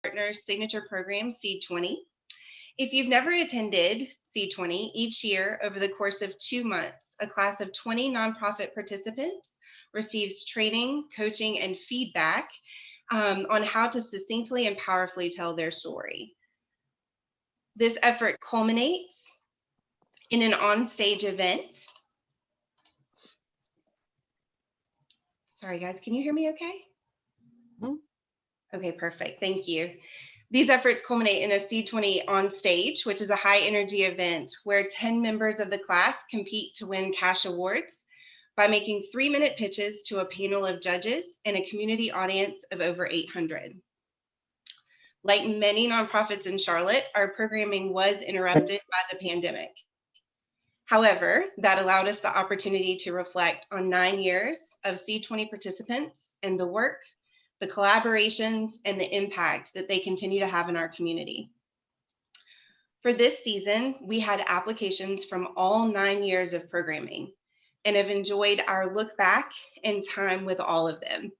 Partners signature program, Seed20. If you've never attended Seed20, each year over the course of 2 months, a class of 20 nonprofit participants receives training, coaching, and feedback on how to succinctly and powerfully tell their story. This effort culminates in an on-stage event. Sorry, guys, can you hear me okay? Okay, perfect. Thank you. These efforts culminate in a Seed20 on stage, which is a high energy event where 10 members of the class compete to win cash awards by making 3-minute pitches to a panel of judges and a community audience of over 800. Like many nonprofits in Charlotte, our programming was interrupted by the pandemic. However, that allowed us the opportunity to reflect on 9 years of Seed20 participants and the work, the collaborations, and the impact that they continue to have in our community. For this season, we had applications from all 9 years of programming and have enjoyed our look back and time with all of them.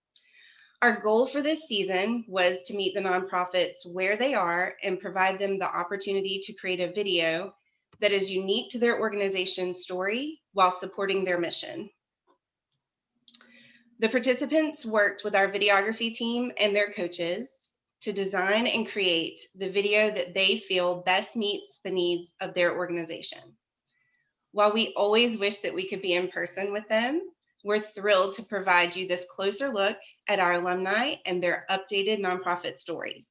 Our goal for this season was to meet the nonprofits where they are and provide them the opportunity to create a video that is unique to their organization's story while supporting their mission. The participants worked with our videography team and their coaches to design and create the video that they feel best meets the needs of their organization. While we always wish that we could be in person with them, we're thrilled to provide you this closer look at our alumni and their updated nonprofit stories.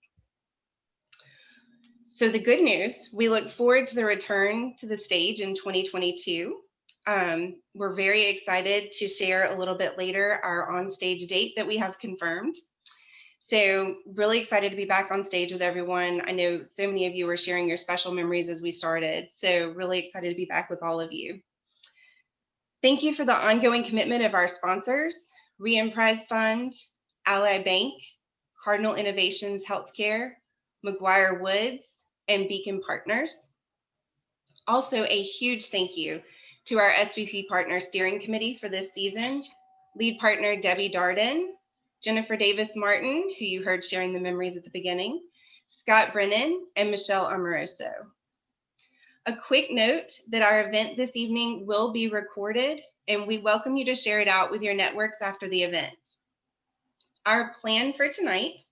So the good news, we look forward to the return to the stage in 2022. We're very excited to share a little bit later our on-stage date that we have confirmed. So really excited to be back on stage with everyone. I know so many of you were sharing your special memories as we started. So really excited to be back with all of you. Thank you for the ongoing commitment of our sponsors, Re-Emprise Fund, Ally Bank, Cardinal Innovations Healthcare, McGuire Woods, and Beacon Partners. Also, a huge thank you to our SVP Partner Steering Committee for this season, lead partner Debbie Darden, Jennifer Davis Martin, who you heard sharing the memories at the beginning, Scott Brennan, and Michelle Amoroso. A quick note that our event this evening will be recorded, and we welcome you to share it out with your networks after the event. Our plan for tonight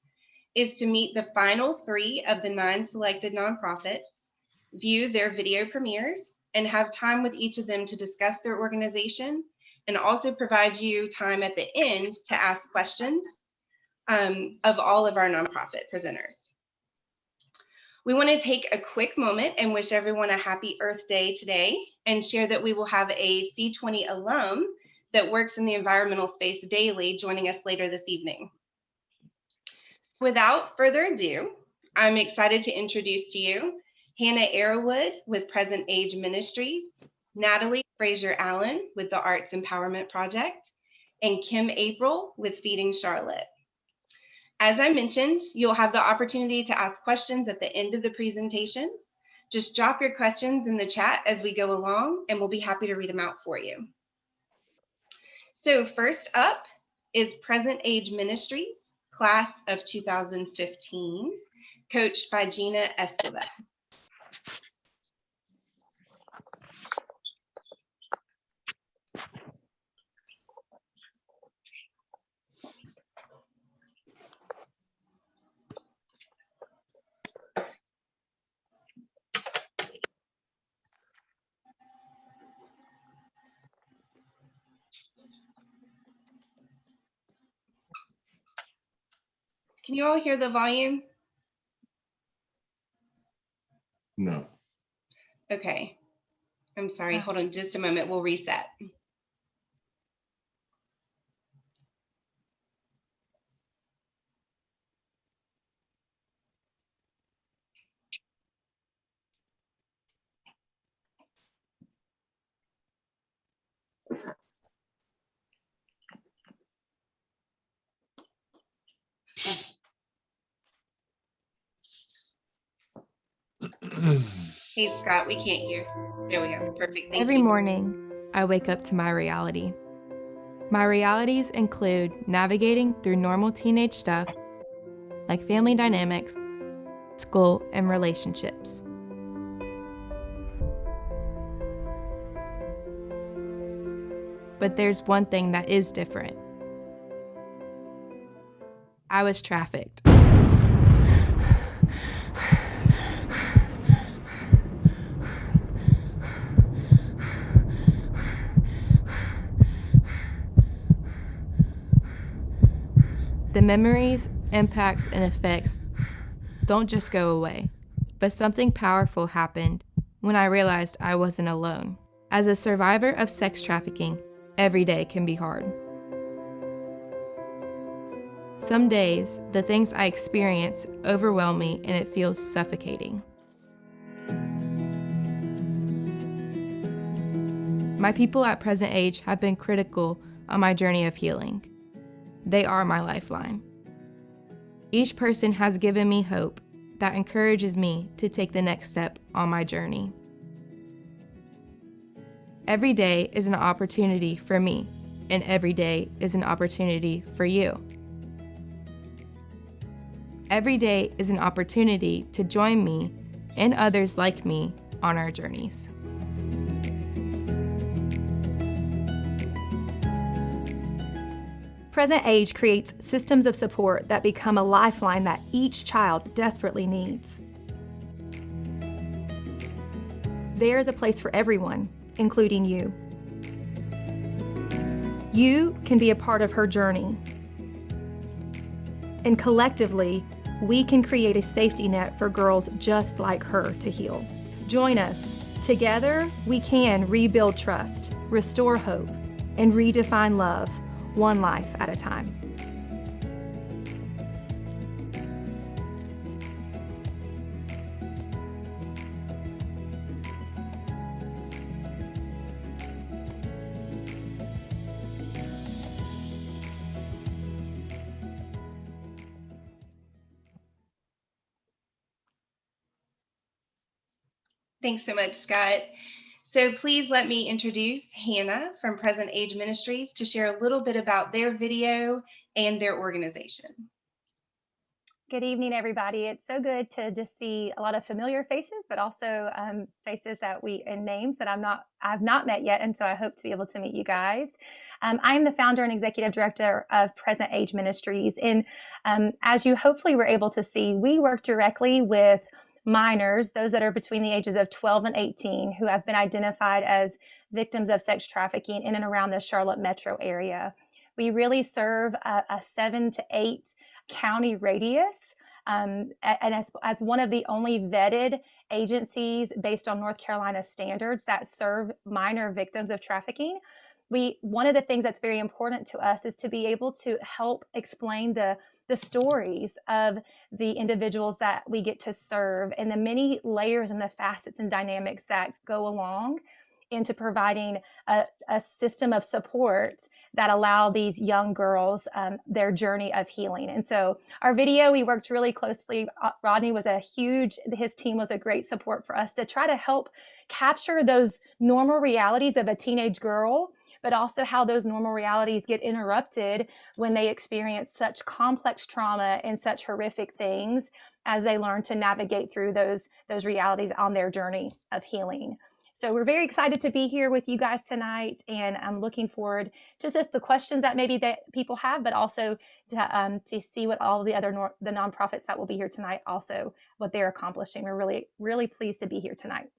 is to meet the final 3 of the 9 selected nonprofits, view their video premieres, and have time with each of them to discuss their organization, and also provide you time at the end to ask questions of all of our nonprofit presenters. We want to take a quick moment and wish everyone a happy Earth Day today and share that we will have a Seed20 alum that works in the environmental space daily joining us later this evening. Without further ado, I'm excited to introduce to you Hannah Arrowood with Present Age Ministries, Natalie Fraser Allen with the Arts Empowerment Project, and Kim April with Feeding Charlotte. As I mentioned, you'll have the opportunity to ask questions at the end of the presentations. Just drop your questions in the chat as we go along, and we'll be happy to read them out for you. So first up is Present Age Ministries, class of 2015, coached by Gina Escobar. Can you all hear the volume? No. Okay. I'm sorry. Hold on just a moment. We'll reset. Hey, Scott, we can't hear. There we go. Perfect. Thank Every you. morning, I wake up to my reality. My realities include navigating through normal teenage stuff, like family dynamics, school, and relationships. But there's one thing that is different. I was trafficked. The memories, impacts, and effects don't just go away, but something powerful happened when I realized I wasn't alone. As a survivor of sex trafficking, every day can be hard. Some days, the things I experience overwhelm me and it feels suffocating. My people at present age have been critical on my journey of healing. They are my lifeline. Each person has given me hope that encourages me to take the next step on my journey. Every day is an opportunity for me, and every day is an opportunity for you. Every day is an opportunity to join me and others like me on our journeys. Present Age creates systems of support that become a lifeline that each child desperately needs. There is a place for everyone, including you. You can be a part of her journey. And collectively, we can create a safety net for girls just like her to heal. Join us. Together, we can rebuild trust, restore hope, and redefine love, one life at a time. Thanks so much, Scott. So please let me introduce Hannah from Present Age Ministries to share a little bit about their video and their organization. Good evening, everybody. It's so good to just see a lot of familiar faces, but also faces and names that I've not met yet, and so I hope to be able to meet you guys. I'm the founder and executive director of Present Age Ministries, and as you hopefully were able to see, we work directly with minors, those that are between the ages of 12 and 18, who have been identified as victims of sex trafficking in and around the Charlotte metro area. We really serve a 7 to 8 county radius, and as one of the only vetted agencies based on North Carolina standards that serve minor victims of trafficking. One of the things that's very important to us is to be able to help explain the stories of the individuals that we get to serve and the many layers and the facets and dynamics that go along into providing a system of support that allow these young girls their journey of healing. And so our video, we worked really closely. Rodney his team was a great support for us to try to help capture those normal realities of a teenage girl, but also how those normal realities get interrupted when they experience such complex trauma and such horrific things as they learn to navigate through those realities on their journey of healing. So we're very excited to be here with you guys tonight, and I'm looking forward to just the questions that maybe that people have, but also to see what all the other the nonprofits that will be here tonight, also what they're accomplishing. We're really, really pleased to be here tonight.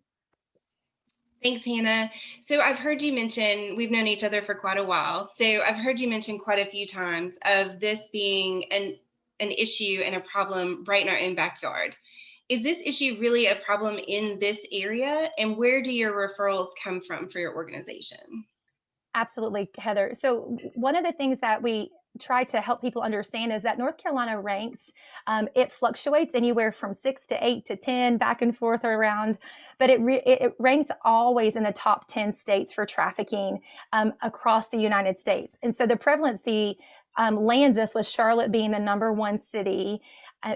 Thanks, Hannah. So I've heard you mention, we've known each other for quite a while. So I've heard you mention quite a few times of this being an issue and a problem right in our own backyard. Is this issue really a problem in this area? And where do your referrals come from for your organization? Absolutely, Heather. So one of the things that we try to help people understand is that North Carolina ranks, it fluctuates anywhere from 6 to 8 to 10, back and forth around, but it ranks always in the top 10 states for trafficking across the United States. And so the prevalency lands us with Charlotte being the #1 city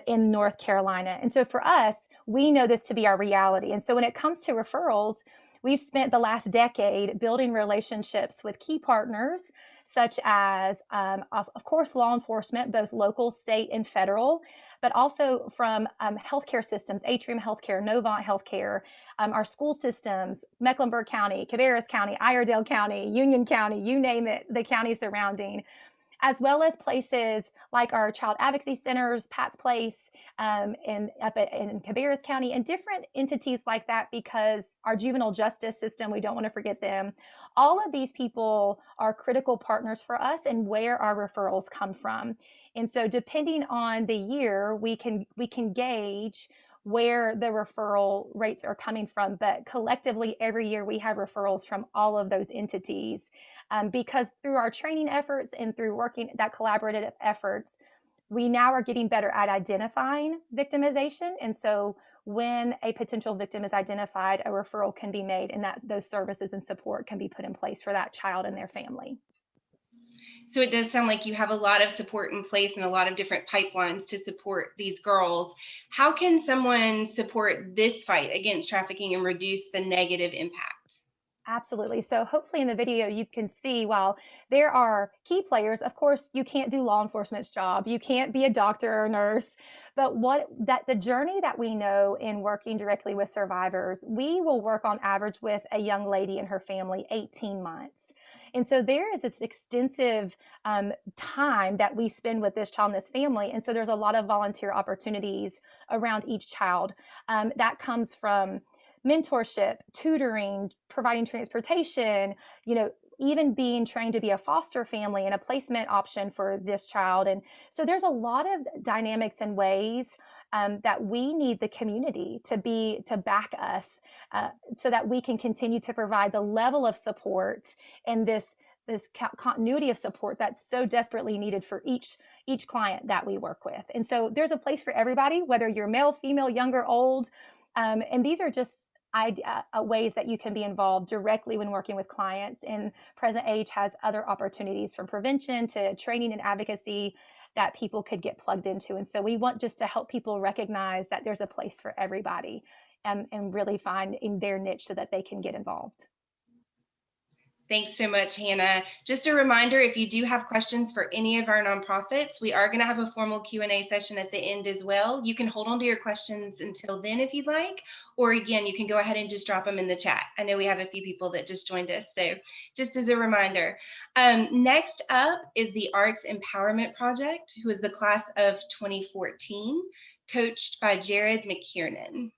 in North Carolina. And so for us, we know this to be our reality. And so when it comes to referrals, we've spent the last decade building relationships with key partners, such as, of course, law enforcement, both local, state, and federal, but also from healthcare systems, Atrium Healthcare, Novant Healthcare, our school systems, Mecklenburg County, Cabarrus County, Iredell County, Union County, you name it, the counties surrounding, as well as places like our child advocacy centers, Pat's Place, and up in Cabarrus County, and different entities like that, because our juvenile justice system, we don't want to forget them. All of these people are critical partners for us and where our referrals come from. And so depending on the year, we can gauge where the referral rates are coming from. But collectively, every year we have referrals from all of those entities, because through our training efforts and through working that collaborative efforts, we now are getting better at identifying victimization. And so when a potential victim is identified, a referral can be made, and that those services and support can be put in place for that child and their family. So it does sound like you have a lot of support in place and a lot of different pipelines to support these girls. How can someone support this fight against trafficking and reduce the negative impact? Absolutely. So hopefully in the video you can see, while there are key players, of course, you can't do law enforcement's job. You can't be a doctor or a nurse. But the journey that we know in working directly with survivors, we will work on average with a young lady and her family 18 months. And so there is this extensive time that we spend with this child and this family. And so there's a lot of volunteer opportunities around each child. That comes from mentorship, tutoring, providing transportation, even being trained to be a foster family and a placement option for this child. And so there's a lot of dynamics and ways that we need the community to back us, so that we can continue to provide the level of support and this continuity of support that's so desperately needed for each client that we work with. And so there's a place for everybody, whether you're male, female, younger, old. And these are just ways that you can be involved directly when working with clients. And Present Age has other opportunities, from prevention to training and advocacy, that people could get plugged into. And so we want just to help people recognize that there's a place for everybody, and really find in their niche so that they can get involved. Thanks so much, Hannah. Just a reminder, if you do have questions for any of our nonprofits, we are going to have a formal Q&A session at the end as well. You can hold on to your questions until then if you'd like, or again, you can go ahead and just drop them in the chat. I know we have a few people that just joined us, so just as a reminder. Next up is the Arts Empowerment Project, who is the class of 2014, coached by Jared McKiernan.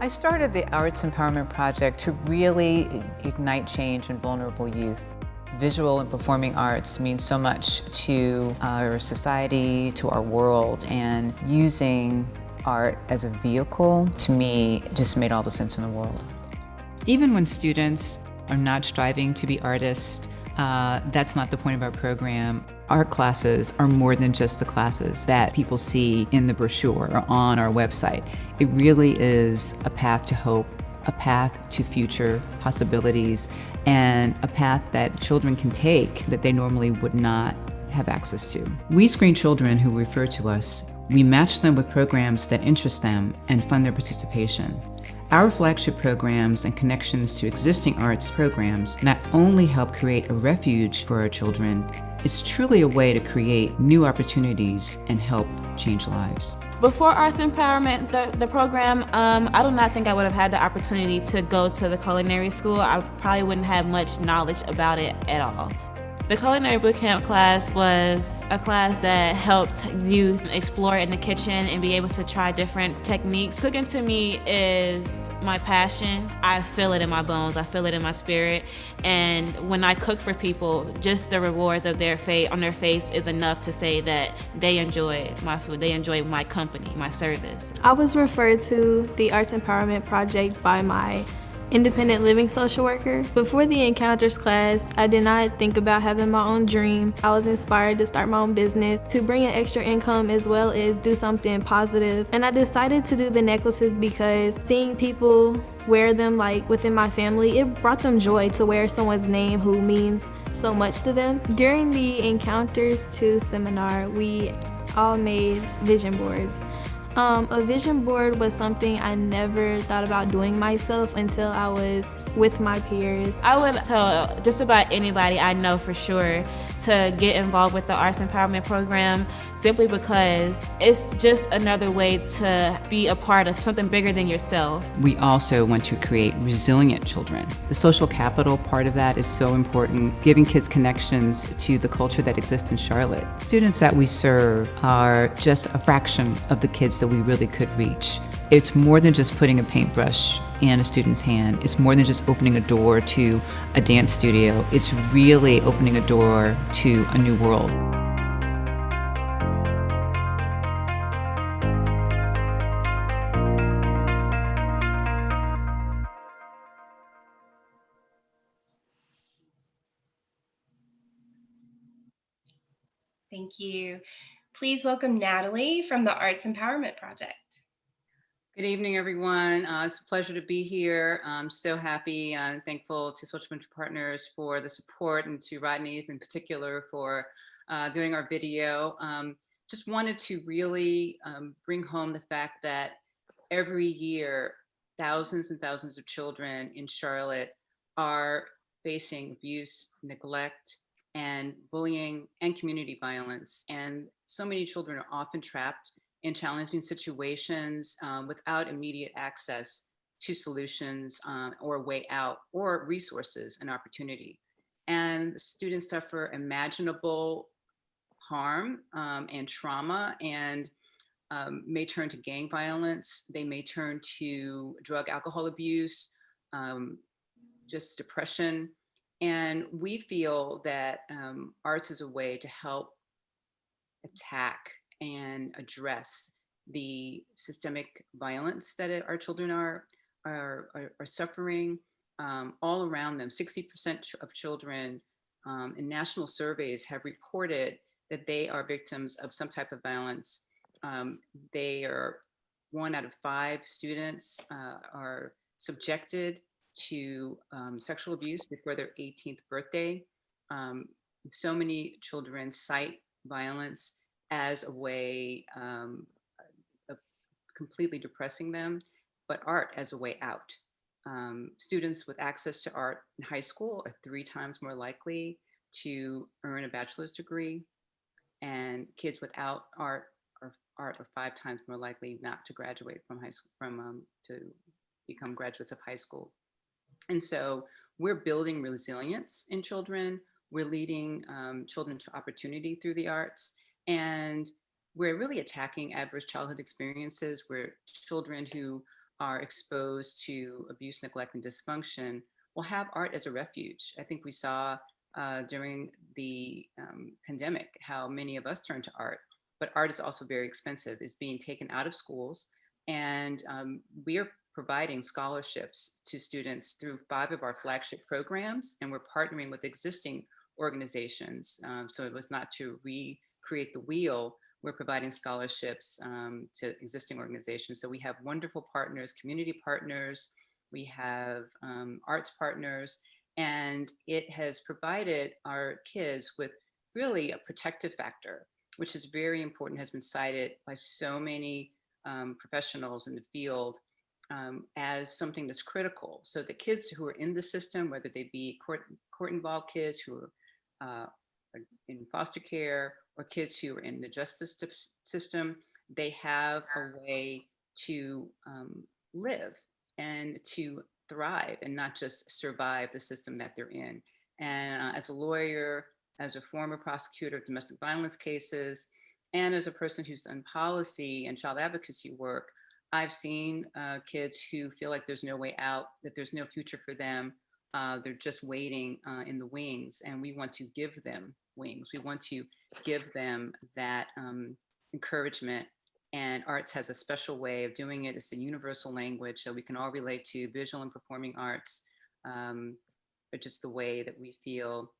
I started the Arts Empowerment Project to really ignite change in vulnerable youth. Visual and performing arts mean so much to our society, to our world, and using art as a vehicle, to me, just made all the sense in the world. Even when students are not striving to be artists, that's not the point of our program. Art classes are more than just the classes that people see in the brochure or on our website. It really is a path to hope, a path to future possibilities, and a path that children can take that they normally would not have access to. We screen children who refer to us. We match them with programs that interest them and fund their participation. Our flagship programs and connections to existing arts programs not only help create a refuge for our children, it's truly a way to create new opportunities and help change lives. Before Arts Empowerment, the program, I do not think I would have had the opportunity to go to the culinary school. I probably wouldn't have much knowledge about it at all. The culinary bootcamp class was a class that helped youth explore in the kitchen and be able to try different techniques. Cooking to me is my passion. I feel it in my bones, I feel it in my spirit. And when I cook for people, just the rewards of their on their face is enough to say that they enjoy my food, they enjoy my company, my service. I was referred to the Arts Empowerment Project by my independent living social worker. Before the Encounters class, I did not think about having my own dream. I was inspired to start my own business, to bring in extra income as well as do something positive. And I decided to do the necklaces because seeing people wear them, like within my family, it brought them joy to wear someone's name who means so much to them. During the Encounters 2 seminar, we all made vision boards. A vision board was something I never thought about doing myself until I was with my peers. I would tell just about anybody I know for sure to get involved with the Arts Empowerment Program, simply because it's just another way to be a part of something bigger than yourself. We also want to create resilient children. The social capital part of that is so important, giving kids connections to the culture that exists in Charlotte. Students that we serve are just a fraction of the kids that we really could reach. It's more than just putting a paintbrush in a student's hand. It's more than just opening a door to a dance studio. It's really opening a door to a new world. Thank you. Please welcome Natalie from the Arts Empowerment Project. Good evening, everyone. It's a pleasure to be here. I'm so happy and thankful to Social Venture Partners for the support, and to Rodney in particular for doing our video. Just wanted to really bring home the fact that every year, thousands and thousands of children in Charlotte are facing abuse, neglect, and bullying and community violence. And so many children are often trapped in challenging situations without immediate access to solutions or a way out or resources and opportunity. And students suffer imaginable harm and trauma, and may turn to gang violence. They may turn to drug, alcohol abuse, just depression. And we feel that arts is a way to help attack and address the systemic violence that our children are suffering all around them. 60% of children in national surveys have reported that they are victims of some type of violence. They are 1 out of 5 students are subjected to sexual abuse before their 18th birthday. So many children cite violence as a way of completely depressing them, but art as a way out. Students with access to art in high school are 3 times more likely to earn a bachelor's degree, and kids without art are 5 times more likely not to graduate from high school, to become graduates of high school. And so we're building resilience in children. We're leading children to opportunity through the arts. And we're really attacking adverse childhood experiences where children who are exposed to abuse, neglect, and dysfunction will have art as a refuge. I think we saw during the pandemic how many of us turned to art, but art is also very expensive. It's being taken out of schools. And we are providing scholarships to students through 5 of our flagship programs, and we're partnering with existing organizations. So it was not to recreate the wheel. We're providing scholarships to existing organizations. So we have wonderful partners, community partners, we have arts partners, and it has provided our kids with really a protective factor, which is very important, has been cited by so many professionals in the field as something that's critical. So the kids who are in the system, whether they be court-involved kids who are in foster care or kids who are in the justice system, they have a way to live and to thrive and not just survive the system that they're in. And as a lawyer, as a former prosecutor of domestic violence cases, and as a person who's done policy and child advocacy work, I've seen kids who feel like there's no way out, that there's no future for them. They're just waiting in the wings, and we want to give them wings. We want to give them that encouragement, and arts has a special way of doing it. It's a universal language that we can all relate to. Visual and performing arts are just the way that we feel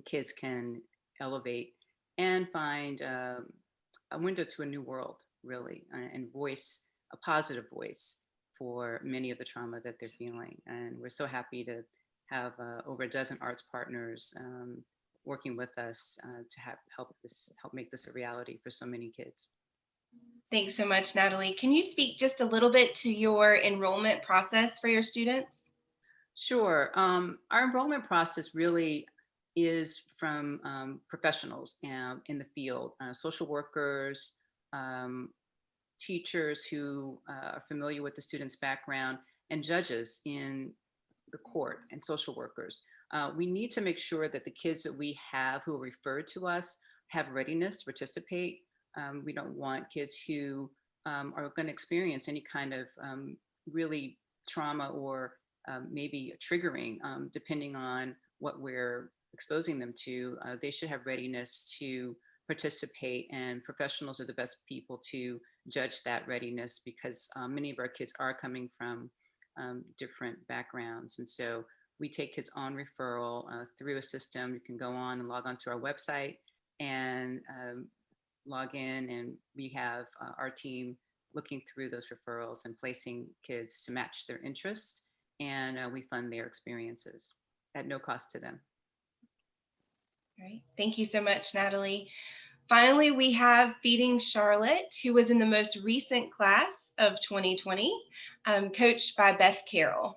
kids can elevate and find a window to a new world, really, and voice a positive voice for many of the trauma that they're feeling. And we're so happy to have over a dozen arts partners working with us to help make this a reality for so many kids. Thanks so much, Natalie. Can you speak just a little bit to your enrollment process for your students? Sure. Our enrollment process really is from professionals in the field, social workers, teachers who are familiar with the student's background, and judges in the court and social workers. We need to make sure that the kids that we have who are referred to us have readiness to participate. We don't want kids who are going to experience any kind of really trauma or maybe triggering, depending on what we're exposing them to. They should have readiness to participate, and professionals are the best people to judge that readiness, because many of our kids are coming from different backgrounds. And so we take kids on referral through a system. You can go on and log on to our website and log in, and we have our team looking through those referrals and placing kids to match their interests, and we fund their experiences at no cost to them. All right. Thank you so much, Natalie. Finally, we have Feeding Charlotte, who was in the most recent class of 2020, coached by Beth Carroll.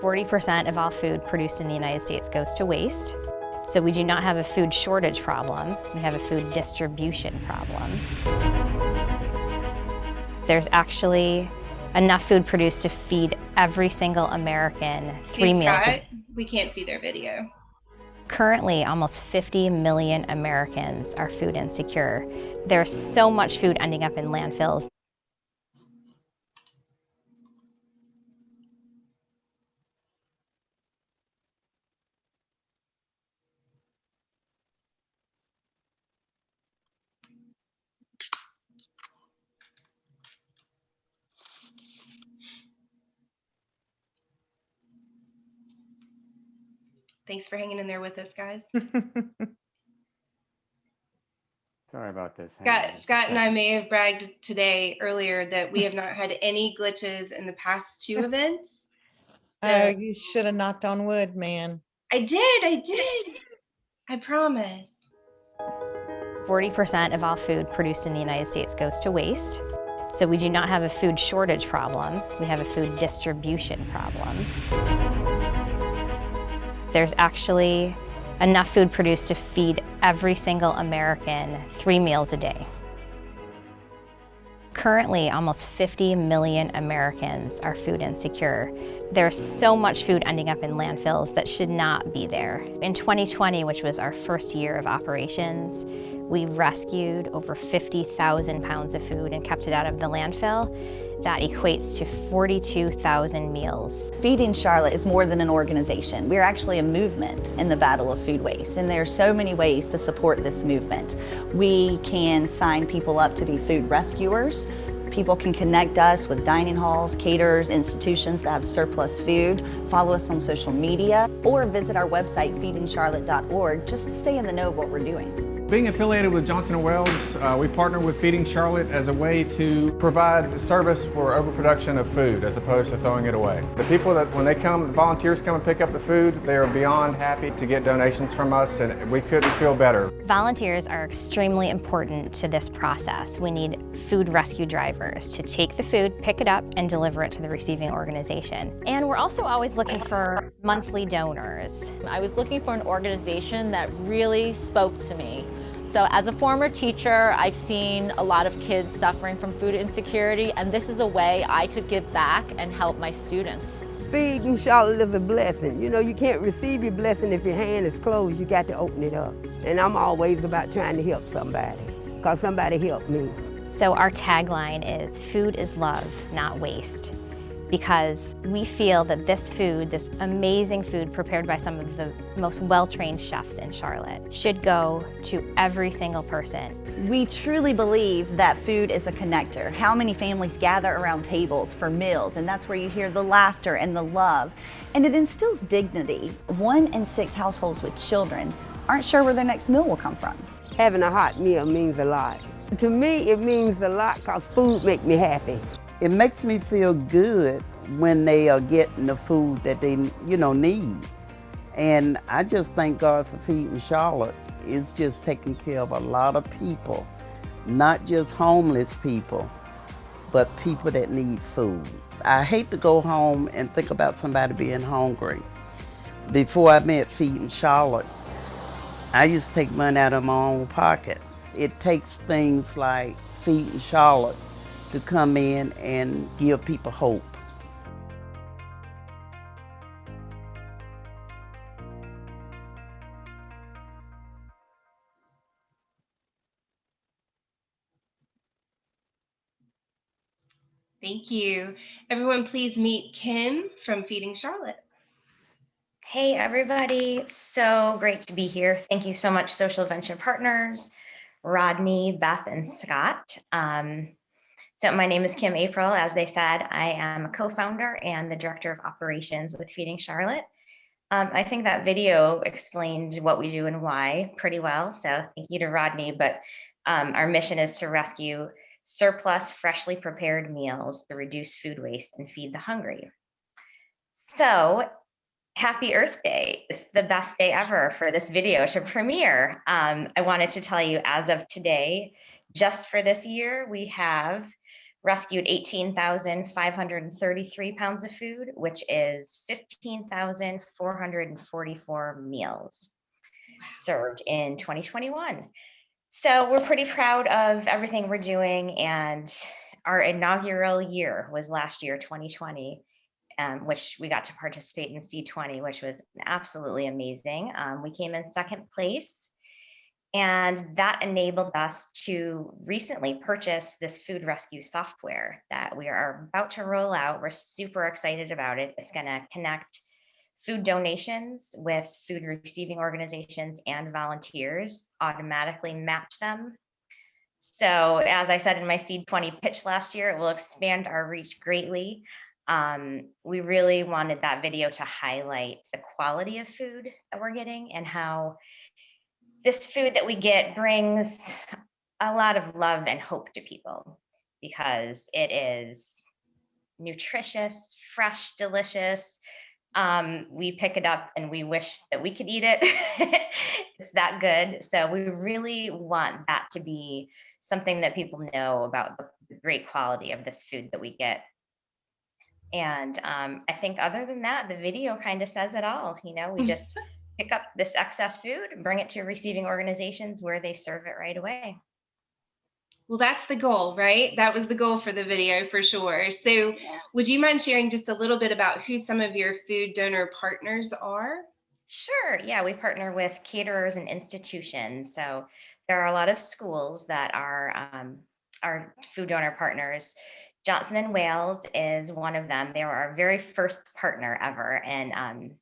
%40 of all food produced in the United States goes to waste. So we do not have a food shortage problem, we have a food distribution problem. There's actually enough food produced to feed every single American 3 meals. Scott, we can't see their video. Currently, almost 50 million Americans are food insecure. There's so much food ending up in landfills. Thanks for hanging in there with us, guys. Sorry about this. Scott and I may have bragged earlier that we have not had any glitches in the past 2 events. Oh, you should have knocked on wood, man. I did. I promise. 40% of all food produced in the United States goes to waste. So we do not have a food shortage problem, we have a food distribution problem. There's actually enough food produced to feed every single American 3 meals a day. Currently, almost 50 million Americans are food insecure. There's so much food ending up in landfills that should not be there. In 2020, which was our first year of operations, we rescued over 50,000 pounds of food and kept it out of the landfill. That equates to 42,000 meals. Feeding Charlotte is more than an organization. We're actually a movement in the battle of food waste, and there are so many ways to support this movement. We can sign people up to be food rescuers. People can connect us with dining halls, caterers, institutions that have surplus food, follow us on social media, or visit our website, feedingcharlotte.org, just to stay in the know of what we're doing. Being affiliated with Johnson & Wales, we partner with Feeding Charlotte as a way to provide service for overproduction of food as opposed to throwing it away. The people that, when they come, the volunteers come and pick up the food, they are beyond happy to get donations from us, and we couldn't feel better. Volunteers are extremely important to this process. We need food rescue drivers to take the food, pick it up, and deliver it to the receiving organization. And we're also always looking for monthly donors. I was looking for an organization that really spoke to me. So as a former teacher, I've seen a lot of kids suffering from food insecurity, and this is a way I could give back and help my students. Feeding Charlotte is a blessing. You know, you can't receive your blessing if your hand is closed. You got to open it up. And I'm always about trying to help somebody, because somebody helped me. So our tagline is, food is love, not waste. Because we feel that this food, this amazing food prepared by some of the most well-trained chefs in Charlotte, should go to every single person. We truly believe that food is a connector. How many families gather around tables for meals, and that's where you hear the laughter and the love. And it instills dignity. 1 in 6 households with children aren't sure where their next meal will come from. Having a hot meal means a lot. To me, it means a lot because food makes me happy. It makes me feel good when they are getting the food that they, need. And I just thank God for Feeding Charlotte. It's just taking care of a lot of people, not just homeless people, but people that need food. I hate to go home and think about somebody being hungry. Before I met Feeding Charlotte, I used to take money out of my own pocket. It takes things like Feeding Charlotte to come in and give people hope. Thank you. Everyone, please meet Kim from Feeding Charlotte. Hey, everybody. So great to be here. Thank you so much, Social Venture Partners, Rodney, Beth, and Scott. So my name is Kim April. As they said, I am a co-founder and the Director of Operations with Feeding Charlotte. I think that video explained what we do and why pretty well. So thank you to Rodney, but our mission is to rescue surplus freshly prepared meals to reduce food waste and feed the hungry. So happy Earth Day. It's the best day ever for this video to premiere. I wanted to tell you, as of today, just for this year, we have rescued 18,533 pounds of food, which is 15,444 meals served in 2021. So we're pretty proud of everything we're doing, and our inaugural year was last year, 2020. Which we got to participate in C20, which was absolutely amazing. We came in second place, and that enabled us to recently purchase this food rescue software that we are about to roll out. We're super excited about it. It's going to connect food donations with food receiving organizations and volunteers, automatically match them. So as I said in my Seed 20 pitch last year, it will expand our reach greatly. We really wanted that video to highlight the quality of food that we're getting and how this food that we get brings a lot of love and hope to people, because it is nutritious, fresh, delicious. We pick it up and we wish that we could eat it. It's that good. So we really want that to be something that people know about the great quality of this food that we get. And I think other than that, the video kind of says it all. We just pick up this excess food and bring it to receiving organizations where they serve it right away. Well, that's the goal, right? That was the goal for the video for sure. So would you mind sharing just a little bit about who some of your food donor partners are? Sure. Yeah, we partner with caterers and institutions. So there are a lot of schools that are our food donor partners. Johnson & Wales is one of them. They were our very first partner ever, and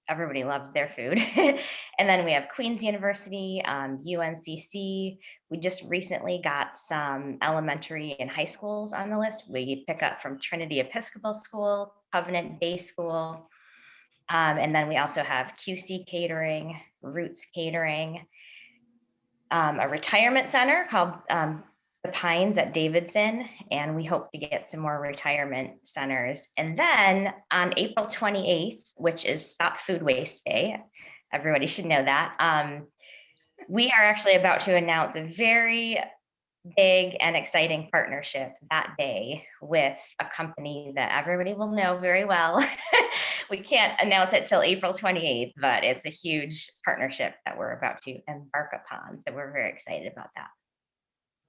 everybody loves their food. And then we have Queen's University, UNCC. We just recently got some elementary and high schools on the list. We pick up from Trinity Episcopal School, Covenant Day School, and then we also have QC Catering, Roots Catering, a retirement center called the Pines at Davidson, and we hope to get some more retirement centers. And then on April 28th, which is Stop Food Waste Day, everybody should know that, we are actually about to announce a very big and exciting partnership that day with a company that everybody will know very well. We can't announce it till April 28th, but it's a huge partnership that we're about to embark upon. So we're very excited about that.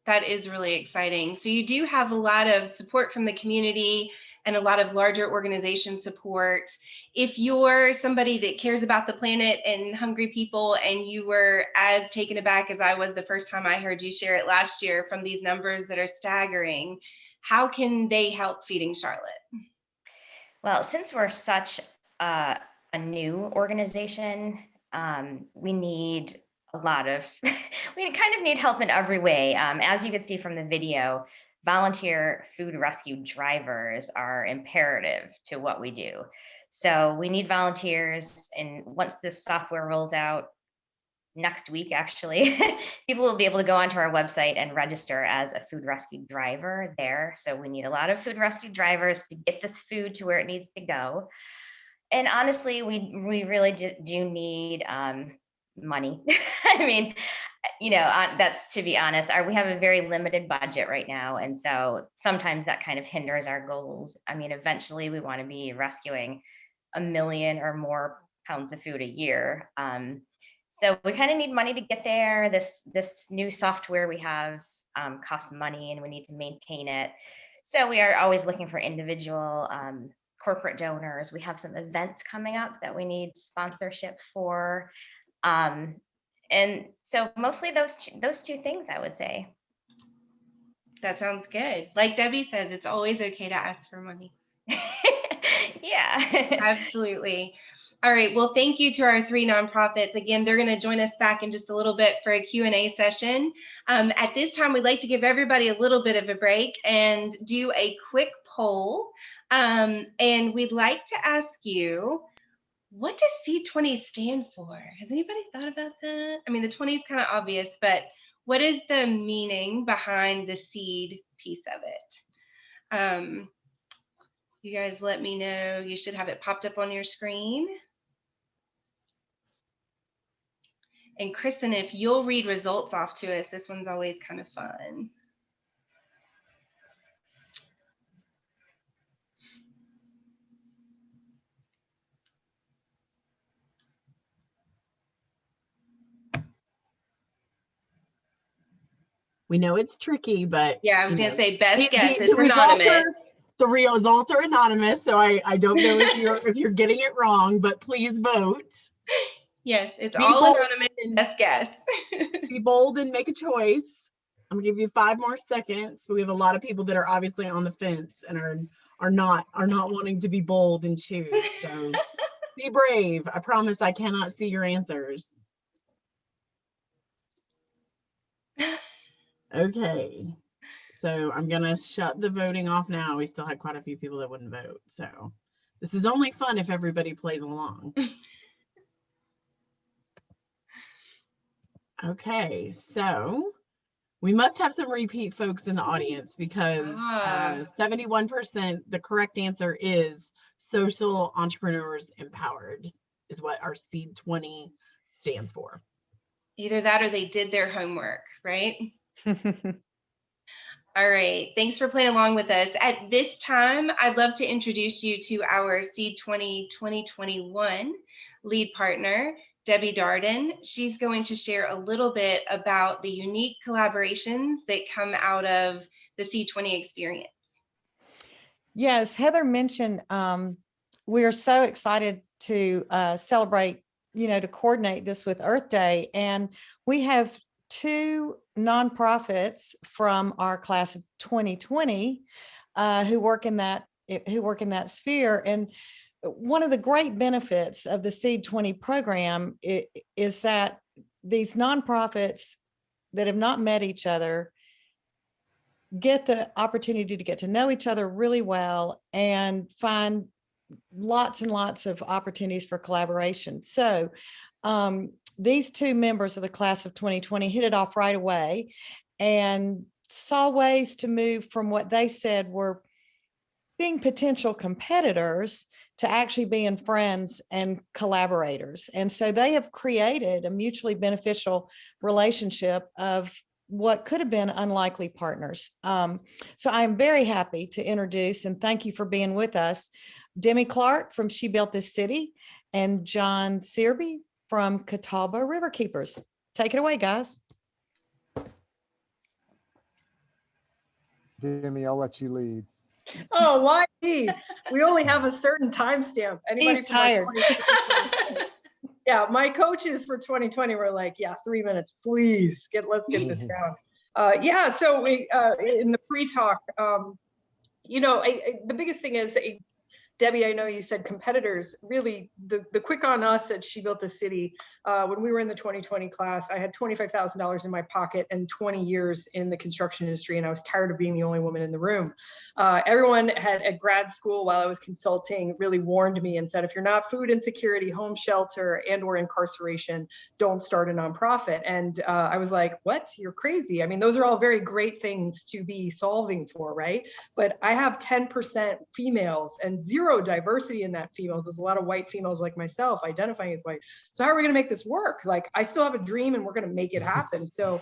That is really exciting. So you do have a lot of support from the community and a lot of larger organization support. If you're somebody that cares about the planet and hungry people, and you were as taken aback as I was the first time I heard you share it last year from these numbers that are staggering, how can they help Feeding Charlotte? Well, since we're such a new organization, we need a lot of, we kind of need help in every way. As you can see from the video, volunteer food rescue drivers are imperative to what we do. So we need volunteers, and once this software rolls out, next week, actually, people will be able to go onto our website and register as a food rescue driver there. So we need a lot of food rescue drivers to get this food to where it needs to go. And honestly, we really do need money. I mean, that's, to be honest, we have a very limited budget right now. And so sometimes that kind of hinders our goals. I mean, eventually we want to be rescuing 1 million or more pounds of food a year. So we kind of need money to get there. This new software we have costs money, and we need to maintain it. So we are always looking for individual corporate donors. We have some events coming up that we need sponsorship for. And so mostly those two things, I would say. That sounds good. Like Debbie says, it's always okay to ask for money. Yeah. Absolutely. All right. Well, thank you to our 3 nonprofits. Again, they're going to join us back in just a little bit for a Q&A session. At this time, we'd like to give everybody a little bit of a break and do a quick poll. And we'd like to ask you, what does C20 stand for? Has anybody thought about that? I mean, the 20 is kind of obvious, but what is the meaning behind the seed piece of it? You guys let me know. You should have it popped up on your screen. And Kristen, if you'll read results off to us, this one's always kind of fun. We know it's tricky, but yeah, I was going to say best guess. The results are anonymous, so I don't know if you're getting it wrong, but please vote. Yes, it's all anonymous. Best guess. Be bold and make a choice. I'm gonna give you 5 more seconds. We have a lot of people that are obviously on the fence and are not wanting to be bold and choose. So be brave. I promise I cannot see your answers. Okay, so I'm gonna shut the voting off now. We still had quite a few people that wouldn't vote, so this is only fun if everybody plays along. Okay, so we must have some repeat folks in the audience because 71%, the correct answer is Social Entrepreneurs Empowered is what our Seed 20 stands for. Either that or they did their homework, right? All right, thanks for playing along with us. At this time, I'd love to introduce you to our Seed 20 2021 lead partner, Debbie Darden. She's going to share a little bit about the unique collaborations that come out of the Seed 20 experience. Yes, Heather mentioned we are so excited to celebrate, to coordinate this with Earth Day. And we have 2 nonprofits from our class of 2020 who work in that sphere. And one of the great benefits of the Seed 20 program is that these nonprofits that have not met each other get the opportunity to get to know each other really well and find lots and lots of opportunities for collaboration. So these 2 members of the class of 2020 hit it off right away and saw ways to move from what they said were being potential competitors to actually being friends and collaborators. And so they have created a mutually beneficial relationship of what could have been unlikely partners. So I'm very happy to introduce, and thank you for being with us, Demi Clark from She Built This City and John Searby from Catawba Riverkeepers. Take it away, guys. Demi, I'll let you lead. Oh, why me? We only have a certain timestamp. He's tired. Yeah, my coaches for 2020 were like, yeah, 3 minutes, please. Let's get this down. Yeah, so we in the pre-talk, the biggest thing is Debbie, I know you said competitors. Really, the quick on us at She Built the City, when we were in the 2020 class, I had $25,000 in my pocket and 20 years in the construction industry, and I was tired of being the only woman in the room. Everyone at grad school, while I was consulting, really warned me and said, if you're not food insecurity, home shelter, and or incarceration, don't start a nonprofit. And I was like, what? You're crazy. I mean, those are all very great things to be solving for, right? But I have 10% females and zero diversity in that females. There's a lot of white females like myself identifying as white. So how are we going to make this work? Like, I still have a dream and we're going to make it happen. So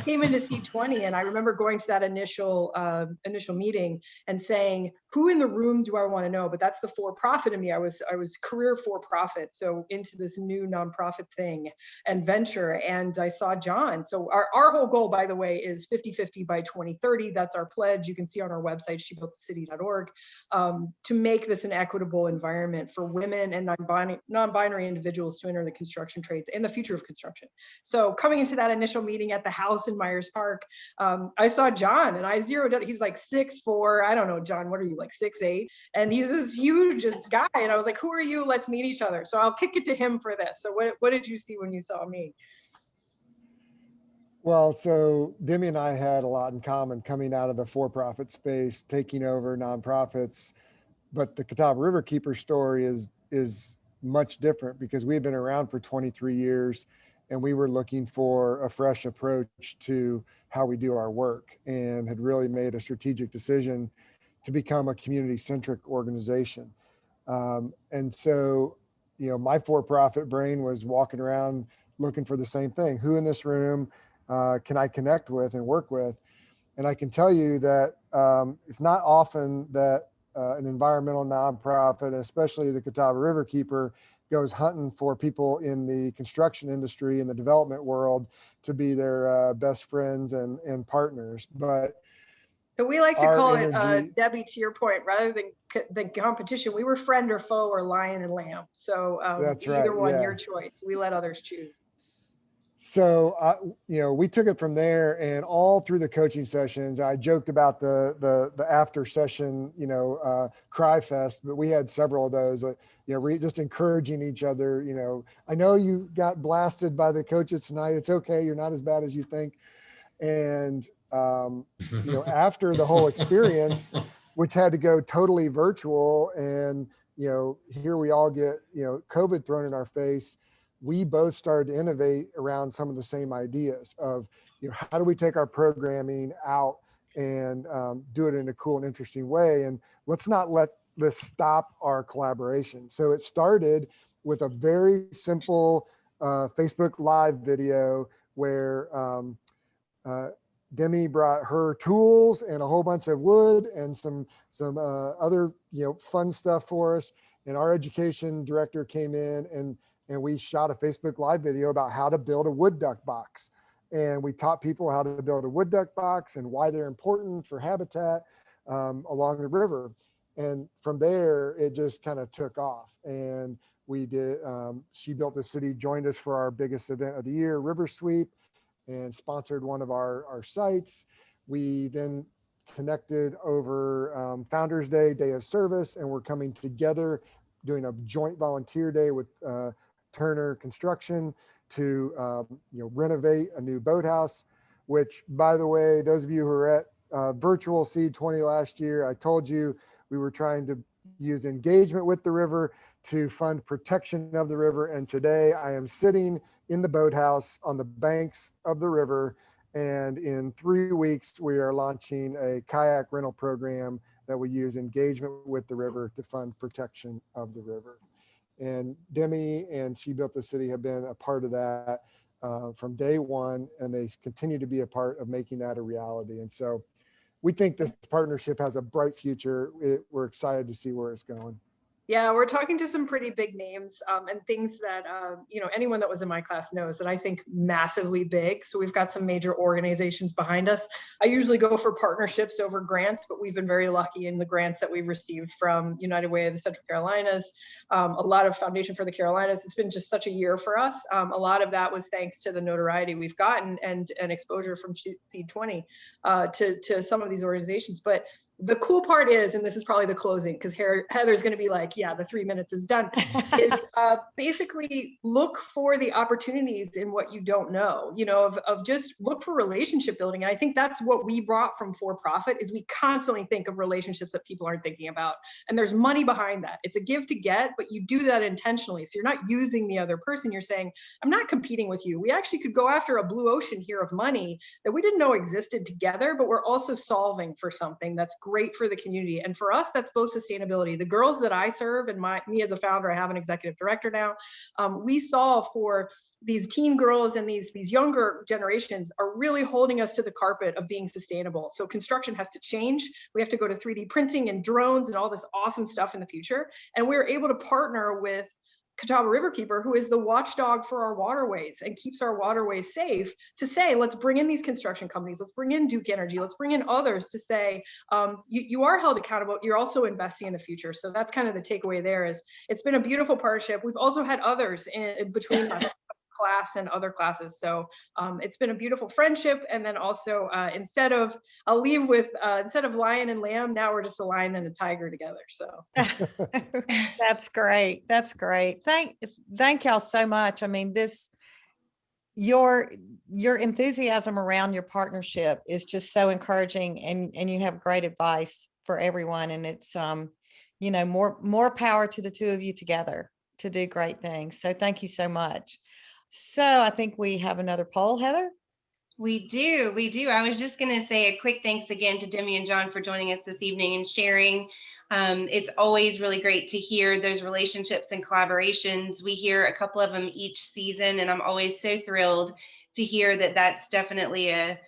came into C20, and I remember going to that initial meeting and saying, who in the room do I want to know? But that's the for-profit in me. I was career for-profit. So into this new nonprofit thing and venture. And I saw John. So our whole goal, by the way, is 50-50 by 2030. That's our pledge. You can see on our website, shebuiltthecity.org, to make this an equitable environment for women and non-binary individuals to enter the construction trades and the future of construction. So coming into that initial meeting at the house in Myers Park, I saw John, and I zeroed out. He's like 6'4". I don't know, John, what are you, like 6'8"? And he's this huge guy. And I was like, who are you? Let's meet each other. So I'll kick it to him for this. So what did you see when you saw me? Well, so Demi and I had a lot in common coming out of the for-profit space, taking over nonprofits. But the Catawba River Keeper story is much different because we had been around for 23 years and we were looking for a fresh approach to how we do our work, and had really made a strategic decision to become a community-centric organization. And so, my for-profit brain was walking around looking for the same thing. Who in this room can I connect with and work with? And I can tell you that it's not often that an environmental nonprofit, especially the Catawba River Keeper, goes hunting for people in the construction industry and the development world to be their best friends and partners. But so we like to call it, Debbie, to your point, rather than competition, we were friend or foe or lion and lamb. So that's either right, one, yeah. your choice. We let others choose. So, we took it from there, and all through the coaching sessions, I joked about the after session, cry fest, but we had several of those, just encouraging each other. I know you got blasted by the coaches tonight. It's okay. You're not as bad as you think. And, after the whole experience, which had to go totally virtual, and, here we all get, COVID thrown in our face, we both started to innovate around some of the same ideas of, how do we take our programming out and do it in a cool and interesting way? And let's not let this stop our collaboration. So it started with a very simple Facebook Live video where Demi brought her tools and a whole bunch of wood and some other, fun stuff for us. And our education director came in and we shot a Facebook Live video about how to build a wood duck box. And we taught people how to build a wood duck box and why they're important for habitat along the river. And from there, it just kind of took off. And we did, She Built the City joined us for our biggest event of the year, River Sweep, and sponsored one of our sites. We then connected over Founders Day, Day of Service, and we're coming together doing a joint volunteer day with Turner Construction to renovate a new boathouse, which, by the way, those of you who are at virtual C20 last year, I told you we were trying to use engagement with the river to fund protection of the river. And today I am sitting in the boathouse on the banks of the river. And in 3 weeks, we are launching a kayak rental program that will use engagement with the river to fund protection of the river. And Demi and She Built the City have been a part of that from day one, and they continue to be a part of making that a reality. And so we think this partnership has a bright future. We're excited to see where it's going. Yeah, we're talking to some pretty big names and things that, anyone that was in my class knows that I think massively big. So we've got some major organizations behind us. I usually go for partnerships over grants, but we've been very lucky in the grants that we've received from United Way of the Central Carolinas, a lot of Foundation for the Carolinas. It's been just such a year for us. A lot of that was thanks to the notoriety we've gotten and exposure from Seed 20 to some of these organizations. But the cool part is, and this is probably the closing, because Heather's going to be like, yeah, the 3 minutes is done, is basically look for the opportunities in what you don't know, of just look for relationship building. And I think that's what we brought from for-profit is we constantly think of relationships that people aren't thinking about. And there's money behind that. It's a give to get, but you do that intentionally. So you're not using the other person. You're saying, I'm not competing with you. We actually could go after a blue ocean here of money that we didn't know existed together, but we're also solving for something that's great for the community. And for us, that's both sustainability. The girls that I serve and me as a founder, I have an executive director now. We solve for these teen girls and these younger generations are really holding us to the carpet of being sustainable. So construction has to change. We have to go to 3D printing and drones and all this awesome stuff in the future. And we're able to partner with Catawba Riverkeeper, who is the watchdog for our waterways and keeps our waterways safe, to say, let's bring in these construction companies, let's bring in Duke Energy, let's bring in others to say, you are held accountable, you're also investing in the future. So that's kind of the takeaway there. Is it's been a beautiful partnership. We've also had others in between us, class and other classes. So it's been a beautiful friendship. And then also instead of lion and lamb, now we're just a lion and a tiger together. So That's great. That's great. Thank y'all so much. I mean, your enthusiasm around your partnership is just so encouraging, and you have great advice for everyone. And it's more power to the two of you together to do great things. So thank you so much. So I think we have another poll, Heather. We do. I was just going to say a quick thanks again to Demi and John for joining us this evening and sharing. It's always really great to hear those relationships and collaborations. We hear a couple of them each season, and I'm always so thrilled to hear that that's definitely a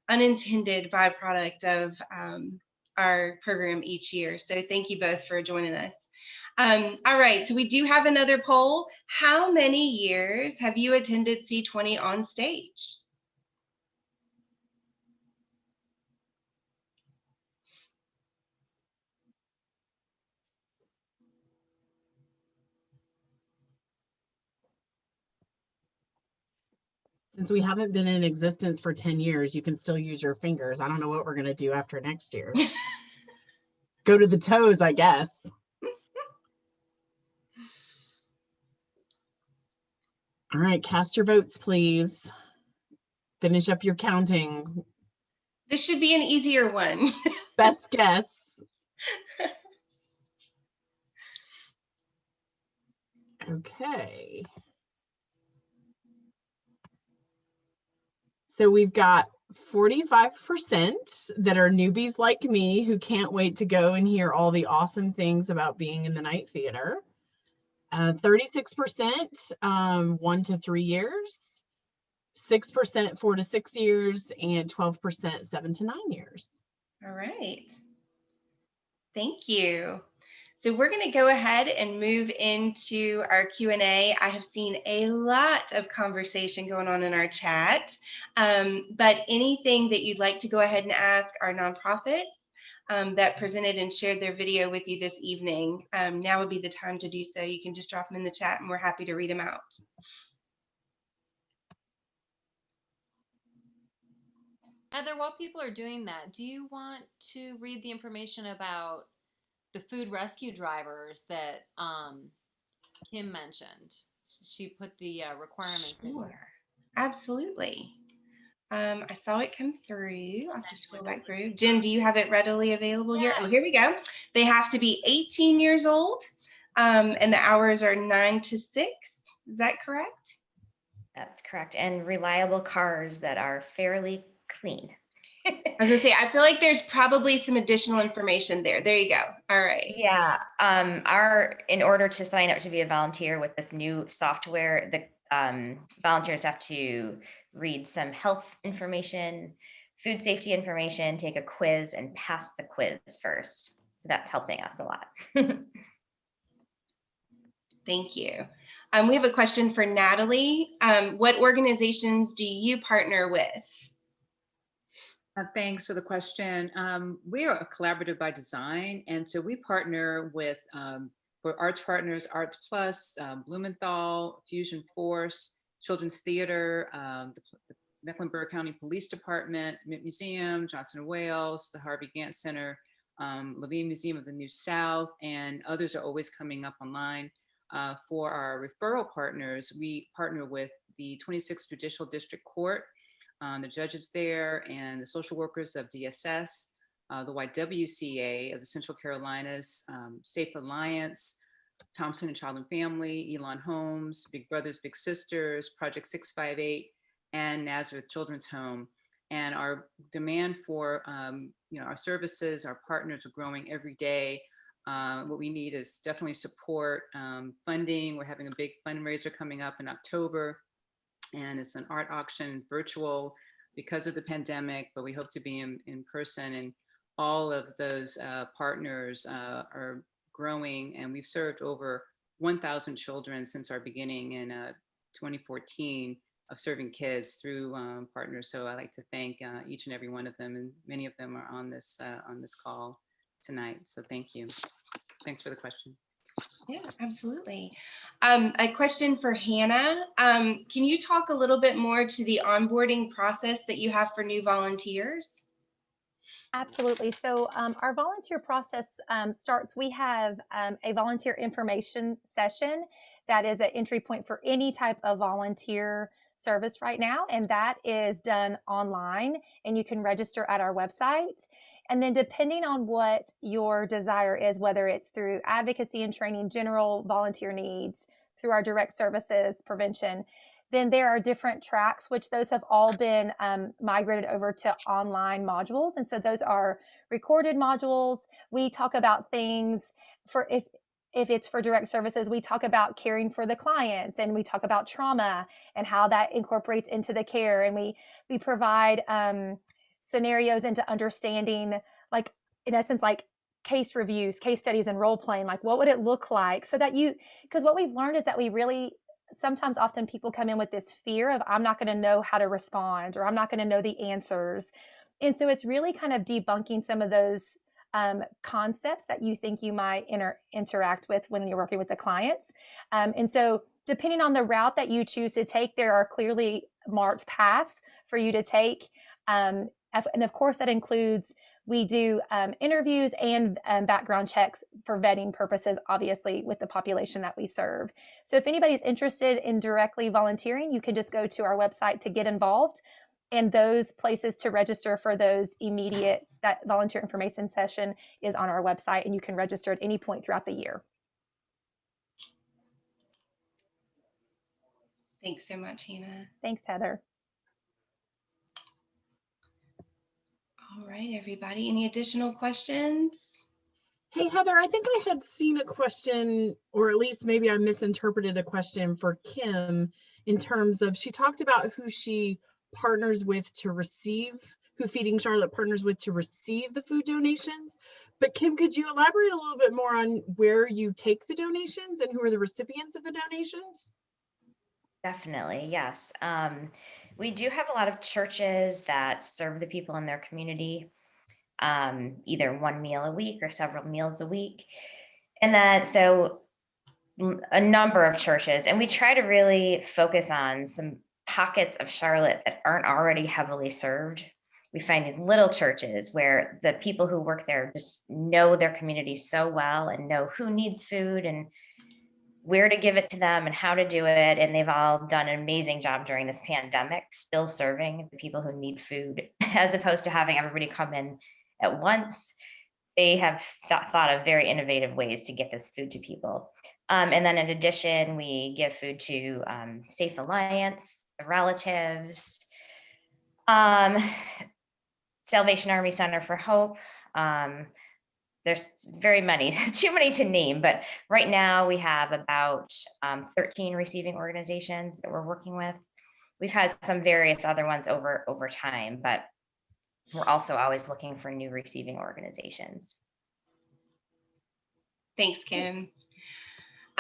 unintended byproduct of our program each year. So thank you both for joining us. All right, so we do have another poll. How many years have you attended C20 on stage? Since we haven't been in existence for 10 years, you can still use your fingers. I don't know what we're going to do after next year. Go to the toes, I guess. All right, cast your votes, please. Finish up your counting. This should be an easier one. Best guess. Okay. So we've got 45% that are newbies like me who can't wait to go and hear all the awesome things about being in the night theater. 36% 1 to 3 years, 6% 4 to 6 years, and 12% 7 to 9 years. All right. Thank you. So we're going to go ahead and move into our Q&A. I have seen a lot of conversation going on in our chat, but anything that you'd like to go ahead and ask our nonprofit that presented and shared their video with you this evening, now would be the time to do so. You can just drop them in the chat and we're happy to read them out. Heather, while people are doing that, do you want to read the information about the food rescue drivers that Kim mentioned? She put the requirements in there. Absolutely. I saw it come through. I'll just scroll back through. Jen, do you have it readily available here? Oh, here we go. They have to be 18 years old, and the hours are 9 to 6. Is that correct? That's correct. And reliable cars that are fairly clean. I was gonna say, I feel like there's probably some additional information there. There you go. All right. Yeah. In order to sign up to be a volunteer with this new software, the volunteers have to read some health information, food safety information, take a quiz, and pass the quiz first. So that's helping us a lot. Thank you. We have a question for Natalie. What organizations do you partner with? Thanks for the question. We are a collaborative by design, and so we partner with, for arts partners, Arts Plus, Blumenthal, Fusion Force, Children's Theater, the Mecklenburg County Police Department, Mint Museum, Johnson & Wales, the Harvey Gantt Center, Levine Museum of the New South, and others are always coming up online. For our referral partners, we partner with the 26th Judicial District Court, the judges there, and the social workers of DSS, the YWCA of the Central Carolinas, Safe Alliance, Thompson and Child and Family, Elon Homes, Big Brothers Big Sisters, Project 658, and Nazareth Children's Home. And our demand for our services, our partners are growing every day. What we need is definitely support, funding. We're having a big fundraiser coming up in October, and it's an art auction, virtual because of the pandemic, but we hope to be in person. And all of those partners are growing, and we've served over 1,000 children since our beginning in 2014 of serving kids through partners. So I'd like to thank each and every one of them, and many of them are on this call tonight. So thank you. Thanks for the question. Yeah, absolutely. A question for Hannah. Can you talk a little bit more to the onboarding process that you have for new volunteers? Absolutely. So our volunteer process starts, we have a volunteer information session that is an entry point for any type of volunteer service right now. And that is done online, and you can register at our website. And then depending on what your desire is, whether it's through advocacy and training, general volunteer needs, through our direct services prevention, then there are different tracks, which those have all been migrated over to online modules. And so those are recorded modules. We talk about things for, if it's for direct services, we talk about caring for the clients, and we talk about trauma and how that incorporates into the care. And we provide scenarios into understanding, like, in essence, like case reviews, case studies, and role playing, like what would it look like, so that because what we've learned is that we really, sometimes often people come in with this fear of, I'm not going to know how to respond, or I'm not going to know the answers. And so it's really kind of debunking some of those concepts that you think you might interact with when you're working with the clients. And so depending on the route that you choose to take, there are clearly marked paths for you to take. And of course, that includes, we do interviews and background checks for vetting purposes, obviously, with the population that we serve. So if anybody's interested in directly volunteering, you can just go to our website to get involved. And those places to register for those immediate, that volunteer information session is on our website, and you can register at any point throughout the year. Thanks so much, Hannah. Thanks, Heather. All right, everybody, any additional questions? Hey, Heather, I think I had seen a question, or at least maybe I misinterpreted a question for Kim, in terms of, she talked about who she partners with to receive, who Feeding Charlotte partners with to receive the food donations. But Kim, could you elaborate a little bit more on where you take the donations and who are the recipients of the donations? Definitely, yes. We do have a lot of churches that serve the people in their community, either one meal a week or several meals a week. And then, so a number of churches, and we try to really focus on some pockets of Charlotte that aren't already heavily served. We find these little churches where the people who work there just know their community so well and know who needs food and where to give it to them and how to do it. And they've all done an amazing job during this pandemic, still serving the people who need food, as opposed to having everybody come in at once. They have thought of very innovative ways to get this food to people. And then in addition, we give food to Safe Alliance, the relatives, Salvation Army Center for Hope. There's very many, too many to name, but right now we have about 13 receiving organizations that we're working with. We've had some various other ones over time, but we're also always looking for new receiving organizations. Thanks, Kim.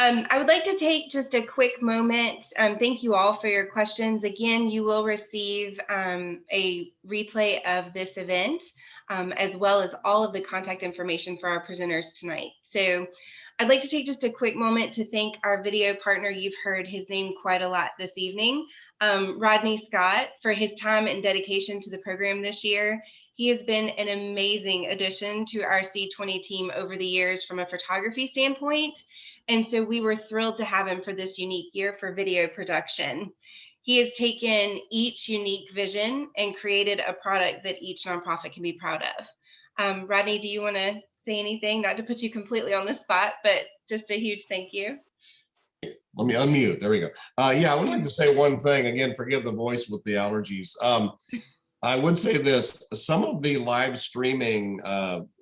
I would like to take just a quick moment. Thank you all for your questions. Again, you will receive a replay of this event, as well as all of the contact information for our presenters tonight. So I'd like to take just a quick moment to thank our video partner. You've heard his name quite a lot this evening, Rodney Scott, for his time and dedication to the program this year. He has been an amazing addition to our C20 team over the years from a photography standpoint. And so we were thrilled to have him for this unique year for video production. He has taken each unique vision and created a product that each nonprofit can be proud of. Rodney, do you want to say anything? Not to put you completely on the spot, but just a huge thank you. Let me unmute. There we go. Yeah, I would like to say one thing. Again, forgive the voice with the allergies. I would say this, some of the live streaming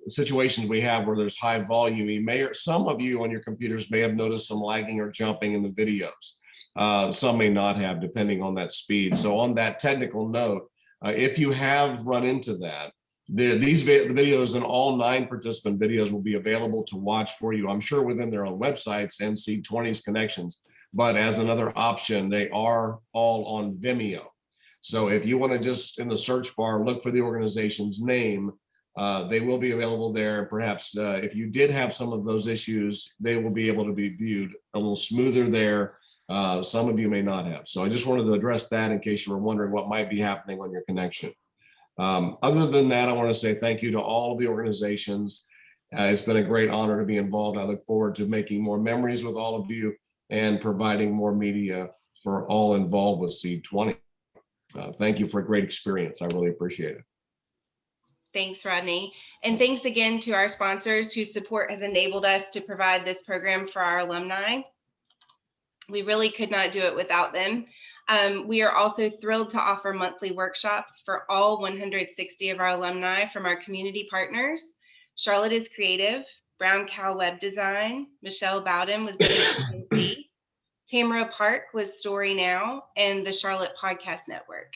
situations we have where there's high volume, some of you on your computers may have noticed some lagging or jumping in the videos. Some may not have, depending on that speed. So on that technical note, if you have run into that, the videos and all 9 participant videos will be available to watch for you, I'm sure within their own websites and C20's connections. But as another option, they are all on Vimeo. So if you want to just in the search bar, look for the organization's name, they will be available there. Perhaps if you did have some of those issues, they will be able to be viewed a little smoother there. Some of you may not have. So I just wanted to address that in case you were wondering what might be happening on your connection. Other than that, I want to say thank you to all of the organizations. It's been a great honor to be involved. I look forward to making more memories with all of you and providing more media for all involved with C20. Thank you for a great experience. I really appreciate it. Thanks, Rodney. And thanks again to our sponsors whose support has enabled us to provide this program for our alumni. We really could not do it without them. We are also thrilled to offer monthly workshops for all 160 of our alumni from our community partners. Charlotte is Creative, Brown Cow Web Design, Michelle Bowden with WCNC, Tamara Park with Story Now, and the Charlotte Podcast Network.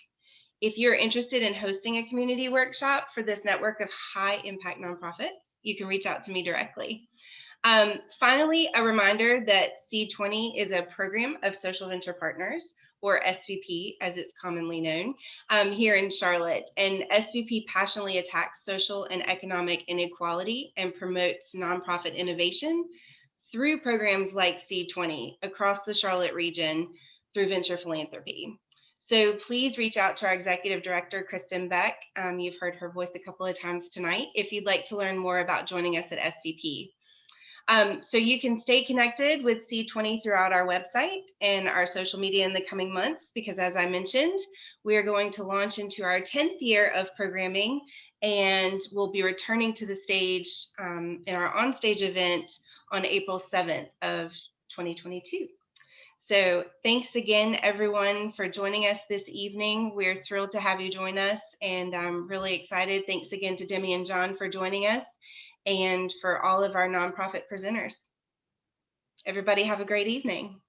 If you're interested in hosting a community workshop for this network of high impact nonprofits, you can reach out to me directly. Finally, a reminder that C20 is a program of Social Venture Partners, or SVP as it's commonly known, here in Charlotte. And SVP passionately attacks social and economic inequality and promotes nonprofit innovation through programs like C20 across the Charlotte region through venture philanthropy. So please reach out to our executive director, Kristen Beck. You've heard her voice a couple of times tonight if you'd like to learn more about joining us at SVP. So you can stay connected with C20 throughout our website and our social media in the coming months, because as I mentioned, we are going to launch into our 10th year of programming, and we'll be returning to the stage in our onstage event on April 7th of 2022. So thanks again, everyone, for joining us this evening. We're thrilled to have you join us, and I'm really excited. Thanks again to Demi and John for joining us, and for all of our nonprofit presenters. Everybody have a great evening.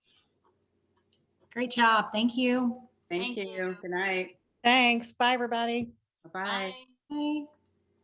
Great job. Thank you. Thank you. Good night. Thanks. Bye, everybody. Bye. Bye.